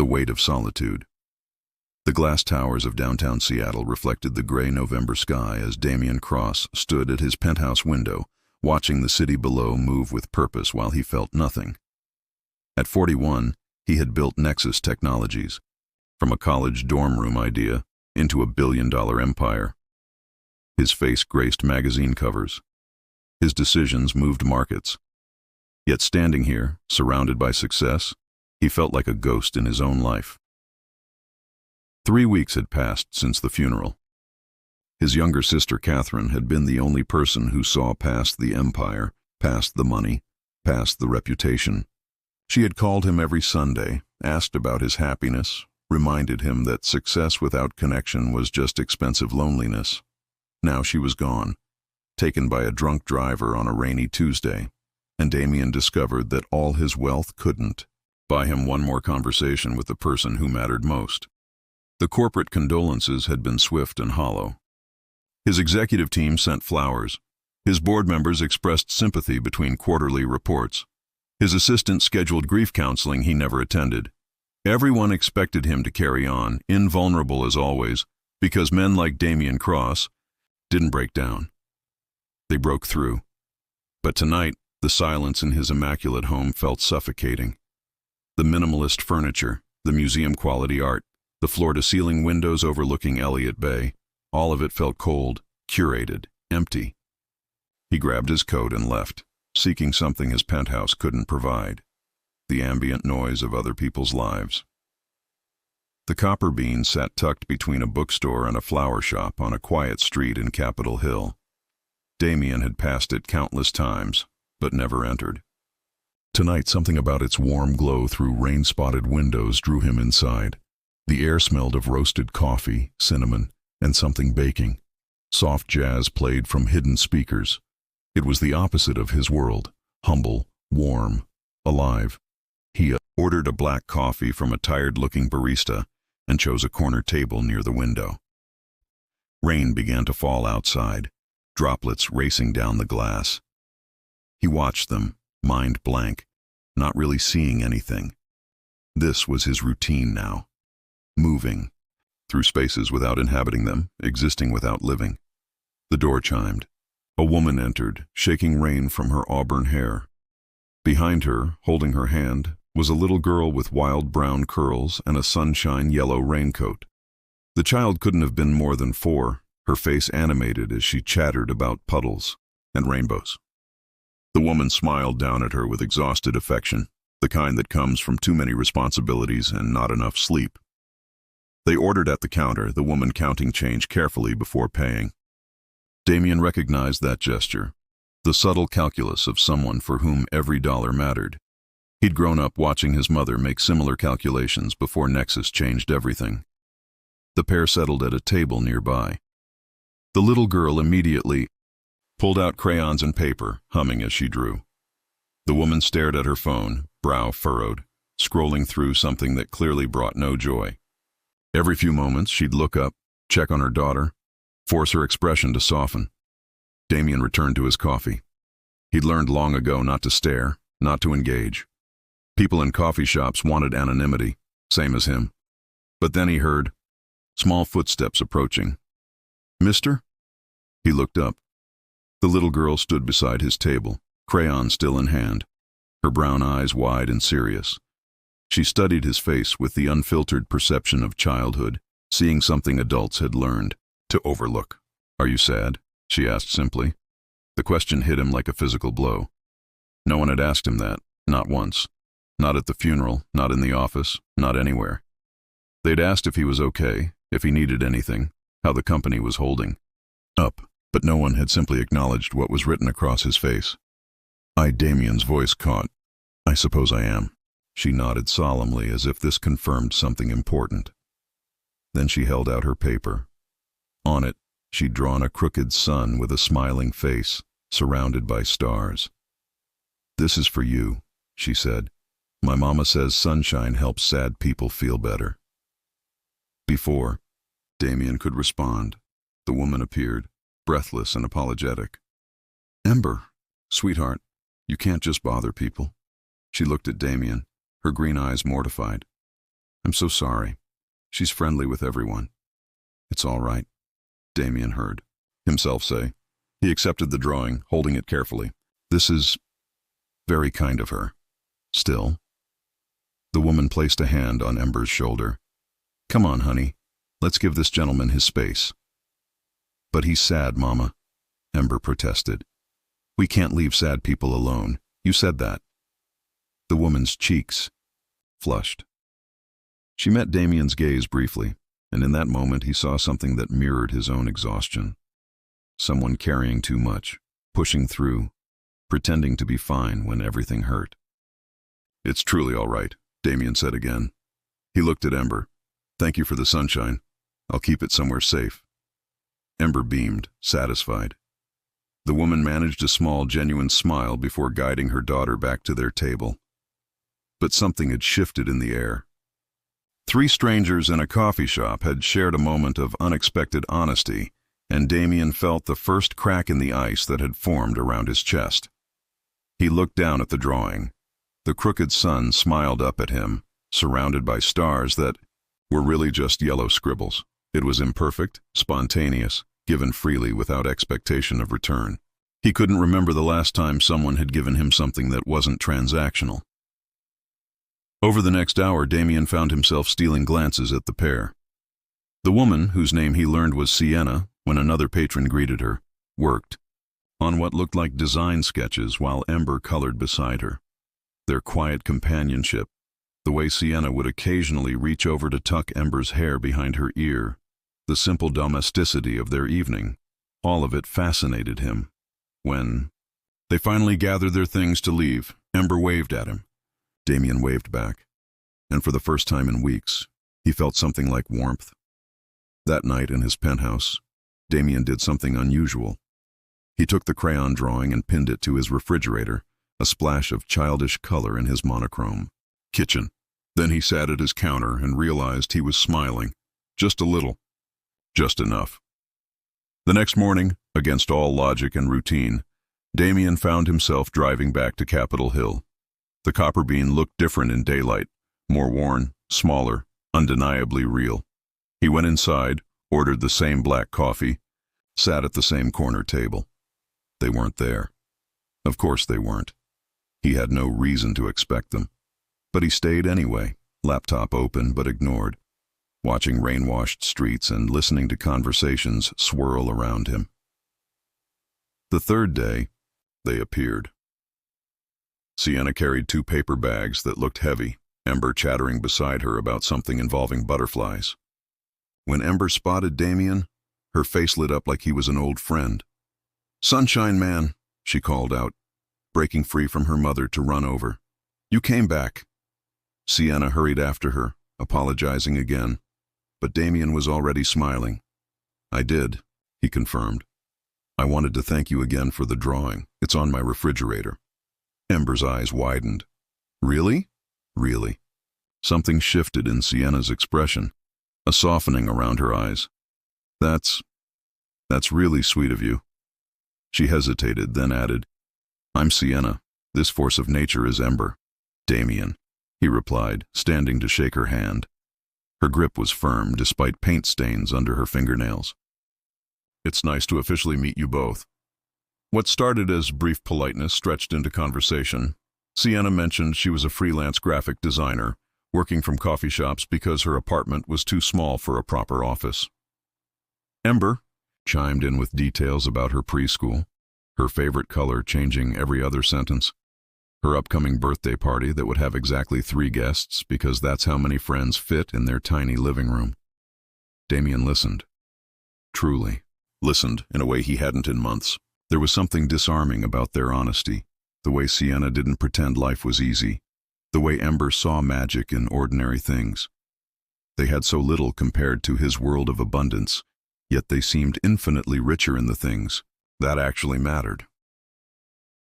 The weight of solitude. The glass towers of downtown Seattle reflected the gray November sky as Damian Cross stood at his penthouse window, watching the city below move with purpose while he felt nothing. At 41, he had built Nexus Technologies, from a college dorm room idea into a billion-dollar empire. His face graced magazine covers. His decisions moved markets. Yet standing here, surrounded by success, he felt like a ghost in his own life. 3 weeks had passed since the funeral. His younger sister Catherine had been the only person who saw past the empire, past the money, past the reputation. She had called him every Sunday, asked about his happiness, reminded him that success without connection was just expensive loneliness. Now she was gone, taken by a drunk driver on a rainy Tuesday, and Damian discovered that all his wealth couldn't buy him one more conversation with the person who mattered most. The corporate condolences had been swift and hollow. His executive team sent flowers. His board members expressed sympathy between quarterly reports. His assistant scheduled grief counseling he never attended. Everyone expected him to carry on, invulnerable as always, because men like Damian Cross didn't break down. They broke through. But tonight, the silence in his immaculate home felt suffocating. The minimalist furniture, the museum-quality art, the floor-to-ceiling windows overlooking Elliott Bay, all of it felt cold, curated, empty. He grabbed his coat and left, seeking something his penthouse couldn't provide: the ambient noise of other people's lives. The Copper Bean sat tucked between a bookstore and a flower shop on a quiet street in Capitol Hill. Damian had passed it countless times, but never entered. Tonight, something about its warm glow through rain-spotted windows drew him inside. The air smelled of roasted coffee, cinnamon, and something baking. Soft jazz played from hidden speakers. It was the opposite of his world: humble, warm, alive. He ordered a black coffee from a tired-looking barista and chose a corner table near the window. Rain began to fall outside, droplets racing down the glass. He watched them, mind blank, not really seeing anything. This was his routine now. Moving through spaces without inhabiting them, existing without living. The door chimed. A woman entered, shaking rain from her auburn hair. Behind her, holding her hand, was a little girl with wild brown curls and a sunshine yellow raincoat. The child couldn't have been more than 4, her face animated as she chattered about puddles and rainbows. The woman smiled down at her with exhausted affection, the kind that comes from too many responsibilities and not enough sleep. They ordered at the counter, the woman counting change carefully before paying. Damian recognized that gesture, the subtle calculus of someone for whom every dollar mattered. He'd grown up watching his mother make similar calculations before Nexus changed everything. The pair settled at a table nearby. The little girl immediately pulled out crayons and paper, humming as she drew. The woman stared at her phone, brow furrowed, scrolling through something that clearly brought no joy. Every few moments, she'd look up, check on her daughter, force her expression to soften. Damian returned to his coffee. He'd learned long ago not to stare, not to engage. People in coffee shops wanted anonymity, same as him. But then he heard small footsteps approaching. "Mister?" He looked up. The little girl stood beside his table, crayon still in hand, her brown eyes wide and serious. She studied his face with the unfiltered perception of childhood, seeing something adults had learned to overlook. "Are you sad?" she asked simply. The question hit him like a physical blow. No one had asked him that, not once. Not at the funeral, not in the office, not anywhere. They'd asked if he was okay, if he needed anything, how the company was holding up, but no one had simply acknowledged what was written across his face. Damian's voice caught. "I suppose I am." She nodded solemnly as if this confirmed something important. Then she held out her paper. On it, she'd drawn a crooked sun with a smiling face, surrounded by stars. "This is for you," she said. "My mama says sunshine helps sad people feel better." Before Damian could respond, the woman appeared, breathless and apologetic. "Ember, sweetheart, you can't just bother people." She looked at Damian, her green eyes mortified. I'm so sorry. She's friendly with everyone. It's all right, Damien heard himself say. He accepted the drawing, holding it carefully. This is very kind of her. Still, the woman placed a hand on Ember's shoulder. Come on, honey. Let's give this gentleman his space. But he's sad, Mama, Ember protested. We can't leave sad people alone. You said that. The woman's cheeks flushed. She met Damien's gaze briefly, and in that moment he saw something that mirrored his own exhaustion. Someone carrying too much, pushing through, pretending to be fine when everything hurt. It's truly all right, Damien said again. He looked at Ember. Thank you for the sunshine. I'll keep it somewhere safe. Ember beamed, satisfied. The woman managed a small, genuine smile before guiding her daughter back to their table. But something had shifted in the air. Three strangers in a coffee shop had shared a moment of unexpected honesty, and Damien felt the first crack in the ice that had formed around his chest. He looked down at the drawing. The crooked sun smiled up at him, surrounded by stars that were really just yellow scribbles. It was imperfect, spontaneous, given freely without expectation of return. He couldn't remember the last time someone had given him something that wasn't transactional. Over the next hour, Damien found himself stealing glances at the pair. The woman, whose name he learned was Sienna when another patron greeted her, worked on what looked like design sketches while Ember colored beside her. Their quiet companionship, the way Sienna would occasionally reach over to tuck Ember's hair behind her ear, the simple domesticity of their evening, all of it fascinated him. When they finally gathered their things to leave, Ember waved at him. Damien waved back, and for the first time in weeks, he felt something like warmth. That night in his penthouse, Damien did something unusual. He took the crayon drawing and pinned it to his refrigerator, a splash of childish color in his monochrome kitchen. Then he sat at his counter and realized he was smiling. Just a little. Just enough. The next morning, against all logic and routine, Damien found himself driving back to Capitol Hill. The copper bean looked different in daylight, more worn, smaller, undeniably real. He went inside, ordered the same black coffee, sat at the same corner table. They weren't there. Of course they weren't. He had no reason to expect them. But he stayed anyway, laptop open but ignored, watching rain-washed streets and listening to conversations swirl around him. The third day, they appeared. Sienna carried 2 paper bags that looked heavy, Ember chattering beside her about something involving butterflies. When Ember spotted Damien, her face lit up like he was an old friend. "Sunshine Man," she called out, breaking free from her mother to run over. "You came back." Sienna hurried after her, apologizing again, but Damien was already smiling. "I did," he confirmed. "I wanted to thank you again for the drawing. It's on my refrigerator." Ember's eyes widened. "Really?" "Really." Something shifted in Sienna's expression, a softening around her eyes. That's really sweet of you." She hesitated, then added, "I'm Sienna. This force of nature is Ember." "Damien," he replied, standing to shake her hand. Her grip was firm, despite paint stains under her fingernails. "It's nice to officially meet you both." What started as brief politeness stretched into conversation. Sienna mentioned she was a freelance graphic designer, working from coffee shops because her apartment was too small for a proper office. Ember chimed in with details about her preschool, her favorite color changing every other sentence, her upcoming birthday party that would have exactly 3 guests because that's how many friends fit in their tiny living room. Damien listened. Truly, listened in a way he hadn't in months. There was something disarming about their honesty, the way Sienna didn't pretend life was easy, the way Ember saw magic in ordinary things. They had so little compared to his world of abundance, yet they seemed infinitely richer in the things that actually mattered.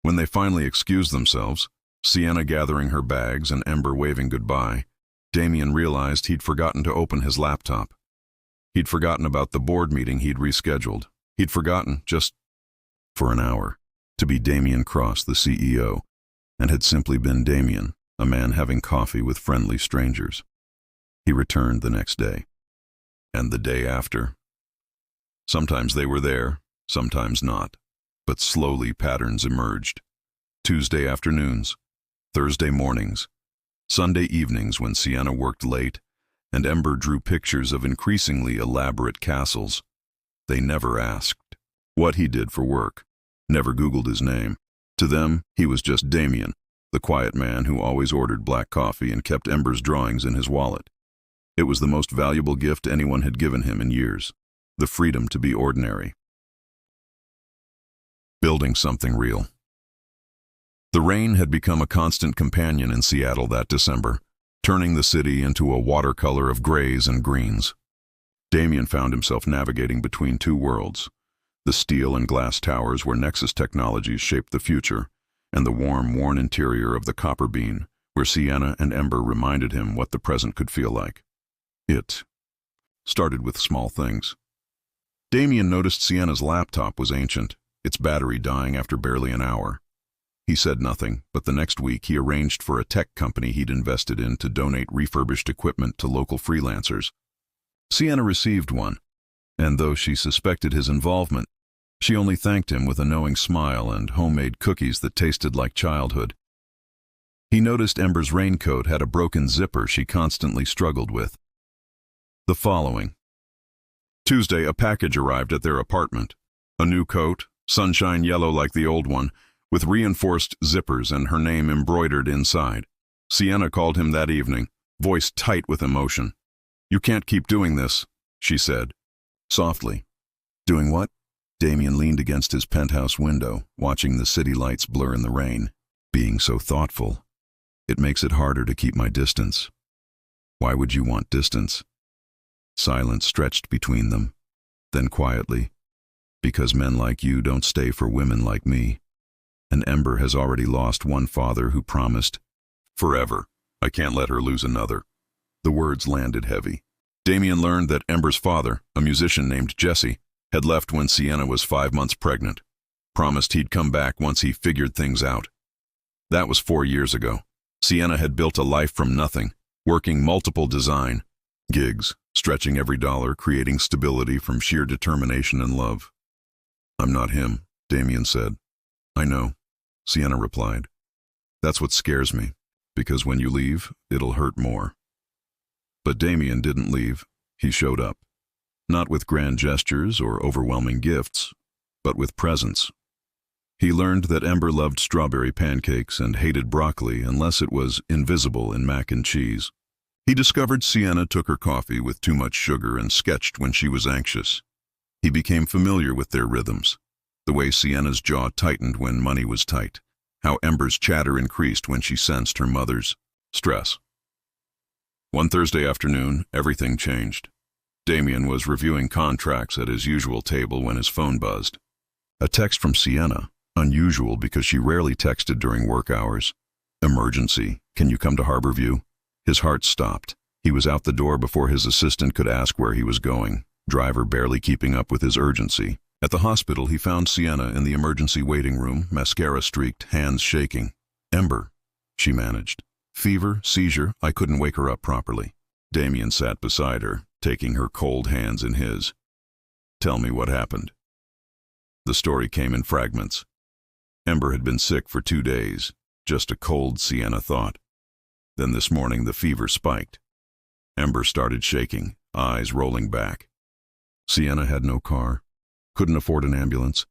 When they finally excused themselves, Sienna gathering her bags and Ember waving goodbye, Damien realized he'd forgotten to open his laptop. He'd forgotten about the board meeting he'd rescheduled. He'd forgotten, just for an hour, to be Damien Cross, the CEO, and had simply been Damien, a man having coffee with friendly strangers. He returned the next day. And the day after. Sometimes they were there, sometimes not. But slowly patterns emerged. Tuesday afternoons, Thursday mornings, Sunday evenings when Sienna worked late, and Ember drew pictures of increasingly elaborate castles. They never asked what he did for work, never Googled his name. To them, he was just Damien, the quiet man who always ordered black coffee and kept Ember's drawings in his wallet. It was the most valuable gift anyone had given him in years, the freedom to be ordinary. Building something real. The rain had become a constant companion in Seattle that December, turning the city into a watercolor of grays and greens. Damien found himself navigating between two worlds, the steel and glass towers where Nexus technologies shaped the future, and the warm, worn interior of the copper bean, where Sienna and Ember reminded him what the present could feel like. It started with small things. Damien noticed Sienna's laptop was ancient, its battery dying after barely an hour. He said nothing, but the next week he arranged for a tech company he'd invested in to donate refurbished equipment to local freelancers. Sienna received one, and though she suspected his involvement, she only thanked him with a knowing smile and homemade cookies that tasted like childhood. He noticed Ember's raincoat had a broken zipper she constantly struggled with. The following. Tuesday, a package arrived at their apartment. A new coat, sunshine yellow like the old one, with reinforced zippers and her name embroidered inside. Sienna called him that evening, voice tight with emotion. "You can't keep doing this," she said, softly. "Doing what?" Damien leaned against his penthouse window, watching the city lights blur in the rain. "Being so thoughtful. It makes it harder to keep my distance." "Why would you want distance?" Silence stretched between them. Then quietly, "Because men like you don't stay for women like me. And Ember has already lost one father who promised, forever. I can't let her lose another." The words landed heavy. Damien learned that Ember's father, a musician named Jesse, had left when Sienna was 5 months pregnant. Promised he'd come back once he figured things out. That was 4 years ago. Sienna had built a life from nothing, working multiple design gigs, stretching every dollar, creating stability from sheer determination and love. "I'm not him," Damien said. "I know," Sienna replied. "That's what scares me, because when you leave, it'll hurt more." But Damien didn't leave. He showed up. Not with grand gestures or overwhelming gifts, but with presence. He learned that Ember loved strawberry pancakes and hated broccoli unless it was invisible in mac and cheese. He discovered Sienna took her coffee with too much sugar and sketched when she was anxious. He became familiar with their rhythms, the way Sienna's jaw tightened when money was tight, how Ember's chatter increased when she sensed her mother's stress. One Thursday afternoon, everything changed. Damien was reviewing contracts at his usual table when his phone buzzed. A text from Sienna, unusual because she rarely texted during work hours. "Emergency, can you come to Harborview?" His heart stopped. He was out the door before his assistant could ask where he was going, driver barely keeping up with his urgency. At the hospital, he found Sienna in the emergency waiting room, mascara-streaked, hands shaking. "Ember," she managed. "Fever, seizure, I couldn't wake her up properly." Damien sat beside her, taking her cold hands in his. "Tell me what happened." The story came in fragments. Ember had been sick for 2 days, just a cold, Sienna thought. Then this morning the fever spiked. Ember started shaking, eyes rolling back. Sienna had no car, couldn't afford an ambulance,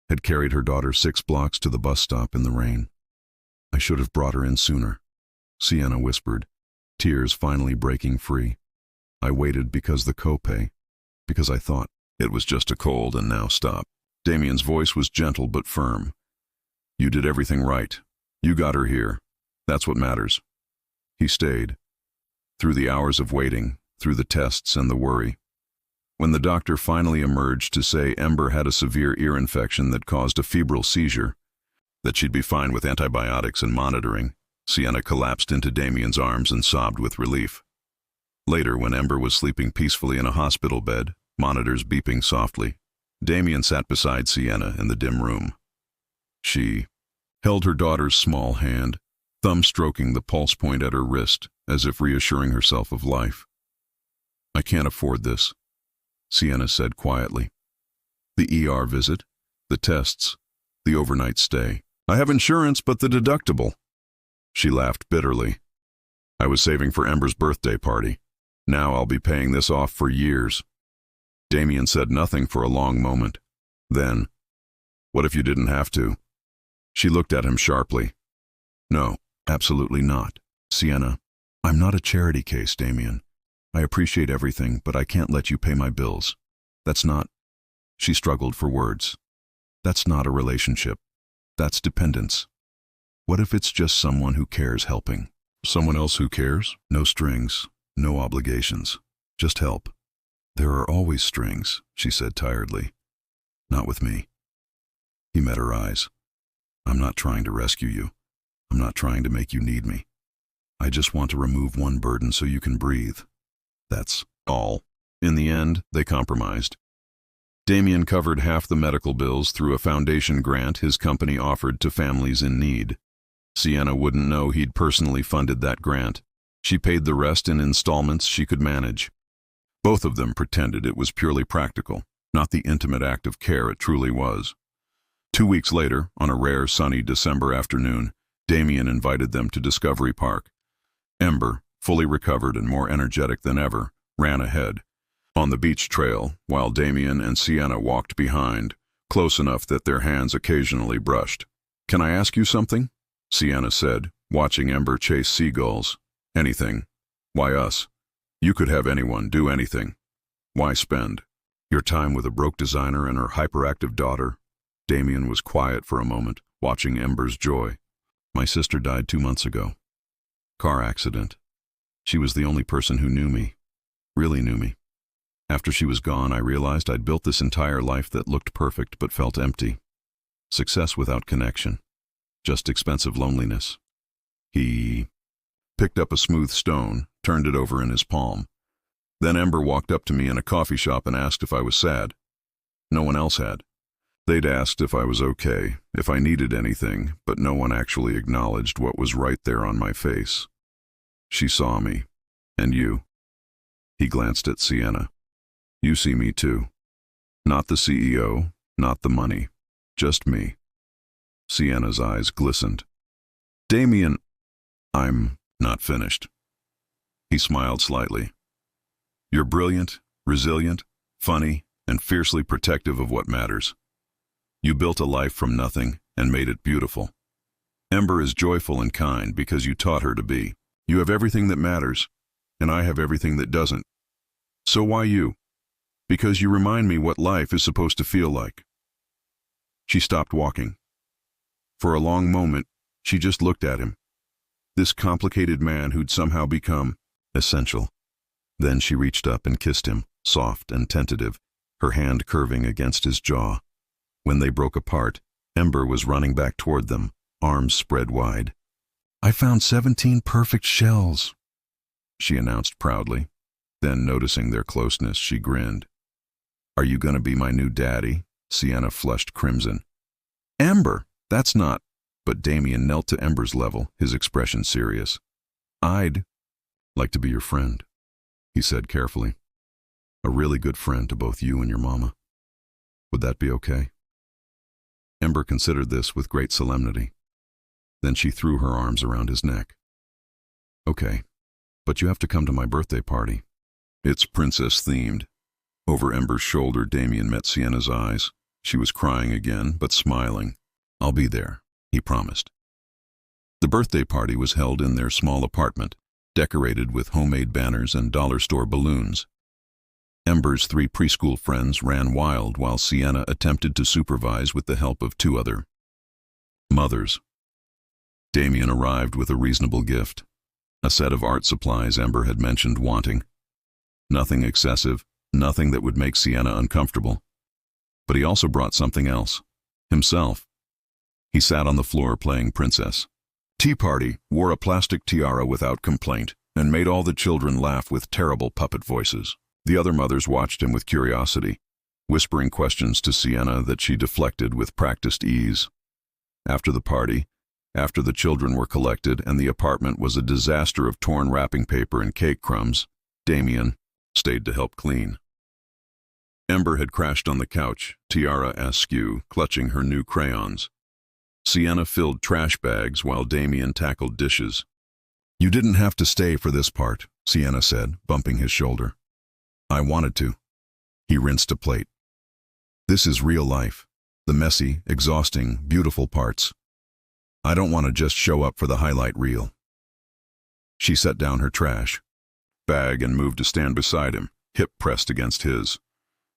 had carried her daughter 6 blocks to the bus stop in the rain. "I should have brought her in sooner," Sienna whispered, tears finally breaking free. "I waited because the copay, because I thought it was just a cold and now stop." Damien's voice was gentle but firm. "You did everything right. You got her here. That's what matters." He stayed, through the hours of waiting, through the tests and the worry. When the doctor finally emerged to say Ember had a severe ear infection that caused a febrile seizure, that she'd be fine with antibiotics and monitoring, Sienna collapsed into Damien's arms and sobbed with relief. Later, when Ember was sleeping peacefully in a hospital bed, monitors beeping softly, Damien sat beside Sienna in the dim room. She held her daughter's small hand, thumb stroking the pulse point at her wrist, as if reassuring herself of life. I can't afford this, Sienna said quietly. The ER visit, the tests, the overnight stay. I have insurance, but the deductible. She laughed bitterly. I was saving for Ember's birthday party. Now I'll be paying this off for years. Damien said nothing for a long moment. Then, what if you didn't have to? She looked at him sharply. No, absolutely not. Sienna, I'm not a charity case, Damien. I appreciate everything, but I can't let you pay my bills. That's not... She struggled for words. That's not a relationship. That's dependence. What if it's just someone who cares helping? Someone else who cares? No strings, no obligations. Just help. There are always strings, she said tiredly. Not with me. He met her eyes. I'm not trying to rescue you. I'm not trying to make you need me. I just want to remove one burden so you can breathe. That's all. In the end, they compromised. Damien covered half the medical bills through a foundation grant his company offered to families in need. Sienna wouldn't know he'd personally funded that grant. She paid the rest in installments she could manage. Both of them pretended it was purely practical, not the intimate act of care it truly was. 2 weeks later, on a rare sunny December afternoon, Damien invited them to Discovery Park. Ember, fully recovered and more energetic than ever, ran ahead. On the beach trail, while Damien and Sienna walked behind, close enough that their hands occasionally brushed. Can I ask you something? Sienna said, watching Ember chase seagulls. Anything. Why us? You could have anyone do anything. Why spend your time with a broke designer and her hyperactive daughter? Damien was quiet for a moment, watching Ember's joy. My sister died 2 months ago. Car accident. She was the only person who knew me. Really knew me. After she was gone, I realized I'd built this entire life that looked perfect but felt empty. Success without connection. Just expensive loneliness. He picked up a smooth stone, turned it over in his palm. Then Ember walked up to me in a coffee shop and asked if I was sad. No one else had. They'd asked if I was okay, if I needed anything, but no one actually acknowledged what was right there on my face. She saw me. And you. He glanced at Sienna. You see me too. Not the CEO, not the money. Just me. Sienna's eyes glistened. Damien, I'm not finished. He smiled slightly. You're brilliant, resilient, funny, and fiercely protective of what matters. You built a life from nothing and made it beautiful. Ember is joyful and kind because you taught her to be. You have everything that matters, and I have everything that doesn't. So why you? Because you remind me what life is supposed to feel like. She stopped walking. For a long moment, she just looked at him. This complicated man who'd somehow become essential. Then she reached up and kissed him, soft and tentative, her hand curving against his jaw. When they broke apart, Ember was running back toward them, arms spread wide. I found 17 perfect shells, she announced proudly. Then, noticing their closeness, she grinned. Are you going to be my new daddy? Sienna flushed crimson. Ember, that's not... But Damien knelt to Ember's level, his expression serious. I'd like to be your friend, he said carefully. A really good friend to both you and your mama. Would that be okay? Ember considered this with great solemnity. Then she threw her arms around his neck. Okay, but you have to come to my birthday party. It's princess-themed. Over Ember's shoulder, Damien met Sienna's eyes. She was crying again, but smiling. I'll be there, he promised. The birthday party was held in their small apartment, decorated with homemade banners and dollar store balloons. Ember's 3 preschool friends ran wild while Sienna attempted to supervise with the help of 2 other mothers. Damien arrived with a reasonable gift, a set of art supplies Ember had mentioned wanting. Nothing excessive, nothing that would make Sienna uncomfortable. But he also brought something else, himself. He sat on the floor playing princess. Tea Party wore a plastic tiara without complaint and made all the children laugh with terrible puppet voices. The other mothers watched him with curiosity, whispering questions to Sienna that she deflected with practiced ease. After the party, after the children were collected and the apartment was a disaster of torn wrapping paper and cake crumbs, Damien, stayed to help clean. Ember had crashed on the couch, tiara askew, clutching her new crayons. Sienna filled trash bags while Damien tackled dishes. "You didn't have to stay for this part," Sienna said, bumping his shoulder. "I wanted to." He rinsed a plate. "This is real life. The messy, exhausting, beautiful parts. I don't want to just show up for the highlight reel." She set down her trash bag and moved to stand beside him, hip pressed against his.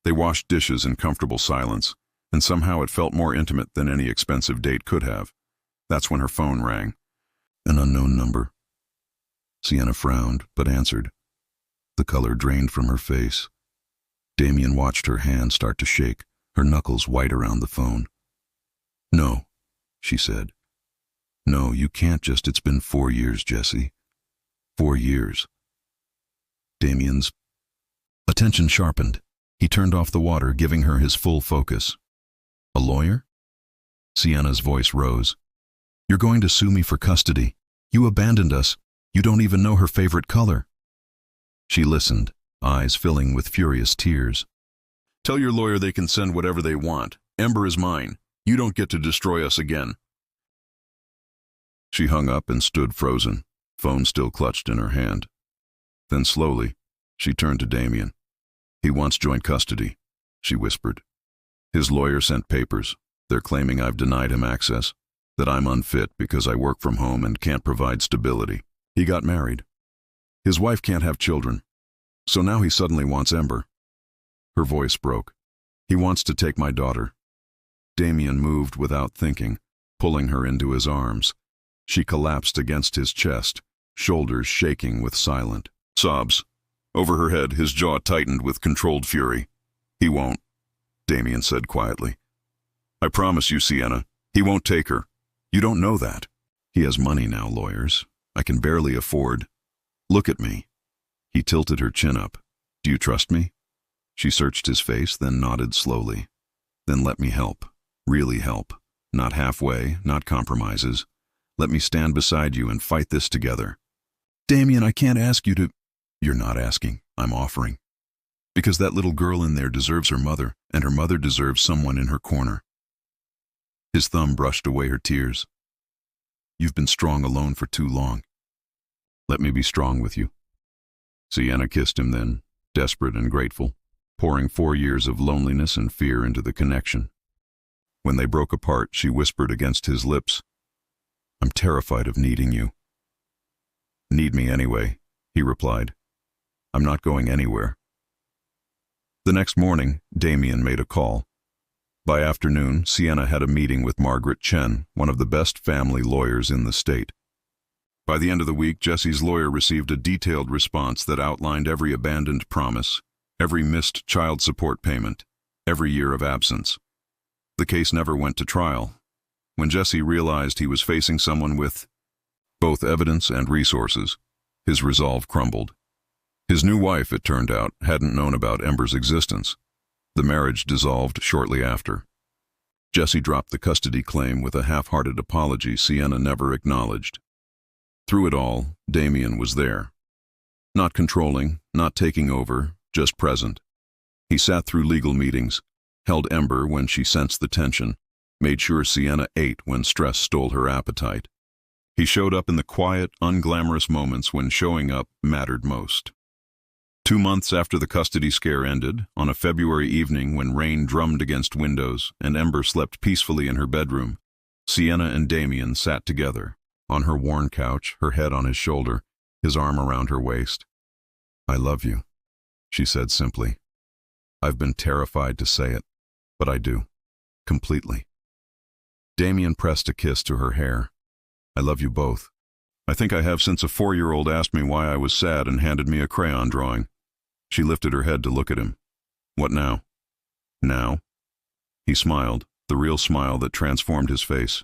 They washed dishes in comfortable silence, and somehow it felt more intimate than any expensive date could have. That's when her phone rang. An unknown number. Sienna frowned, but answered. The color drained from her face. Damien watched her hand start to shake, her knuckles white around the phone. "No," she said. "No, you can't just. It's been 4 years, Jesse. 4 years." Damien's attention sharpened. He turned off the water, giving her his full focus. "A lawyer?" Sienna's voice rose. "You're going to sue me for custody. You abandoned us. You don't even know her favorite color." She listened, eyes filling with furious tears. "Tell your lawyer they can send whatever they want. Ember is mine. You don't get to destroy us again." She hung up and stood frozen, phone still clutched in her hand. Then slowly, she turned to Damien. "He wants joint custody," she whispered. "His lawyer sent papers. They're claiming I've denied him access, that I'm unfit because I work from home and can't provide stability. He got married. His wife can't have children. So now he suddenly wants Ember." Her voice broke. "He wants to take my daughter." Damien moved without thinking, pulling her into his arms. She collapsed against his chest, shoulders shaking with silent sobs. Over her head, his jaw tightened with controlled fury. "He won't," Damien said quietly. "I promise you, Sienna, he won't take her. You don't know that. He has money now, lawyers. I can barely afford. Look at me." He tilted her chin up. "Do you trust me?" She searched his face, then nodded slowly. "Then let me help. Really help. Not halfway, not compromises. Let me stand beside you and fight this together." "Damien, I can't ask you to—" "You're not asking. I'm offering. Because that little girl in there deserves her mother, and her mother deserves someone in her corner." His thumb brushed away her tears. "You've been strong alone for too long. Let me be strong with you." Sienna kissed him then, desperate and grateful, pouring 4 years of loneliness and fear into the connection. When they broke apart, she whispered against his lips, "I'm terrified of needing you." "Need me anyway," he replied. "I'm not going anywhere." The next morning, Damien made a call. By afternoon, Sienna had a meeting with Margaret Chen, one of the best family lawyers in the state. By the end of the week, Jesse's lawyer received a detailed response that outlined every abandoned promise, every missed child support payment, every year of absence. The case never went to trial. When Jesse realized he was facing someone with both evidence and resources, his resolve crumbled. His new wife, it turned out, hadn't known about Ember's existence. The marriage dissolved shortly after. Jesse dropped the custody claim with a half-hearted apology Sienna never acknowledged. Through it all, Damien was there. Not controlling, not taking over, just present. He sat through legal meetings, held Ember when she sensed the tension, made sure Sienna ate when stress stole her appetite. He showed up in the quiet, unglamorous moments when showing up mattered most. 2 months after the custody scare ended, on a February evening when rain drummed against windows and Ember slept peacefully in her bedroom, Sienna and Damien sat together, on her worn couch, her head on his shoulder, his arm around her waist. "I love you," she said simply. "I've been terrified to say it, but I do. Completely." Damien pressed a kiss to her hair. "I love you both. I think I have since a 4-year-old asked me why I was sad and handed me a crayon drawing." She lifted her head to look at him. "What now?" "Now?" He smiled, the real smile that transformed his face.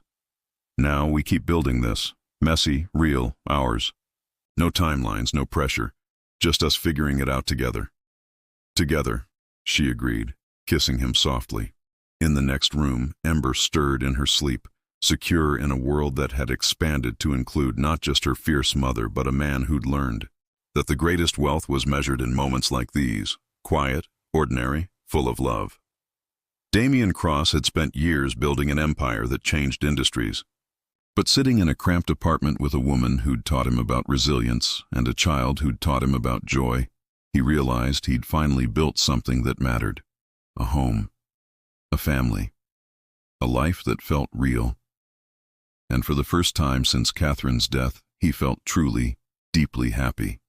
"Now we keep building this. Messy, real, ours. No timelines, no pressure. Just us figuring it out together." "Together," she agreed, kissing him softly. In the next room, Ember stirred in her sleep, secure in a world that had expanded to include not just her fierce mother but a man who'd learned. that the greatest wealth was measured in moments like these, quiet, ordinary, full of love. Damien Cross had spent years building an empire that changed industries. But sitting in a cramped apartment with a woman who'd taught him about resilience and a child who'd taught him about joy, he realized he'd finally built something that mattered. A home, a family, a life that felt real. And for the first time since Catherine's death, he felt truly, deeply happy.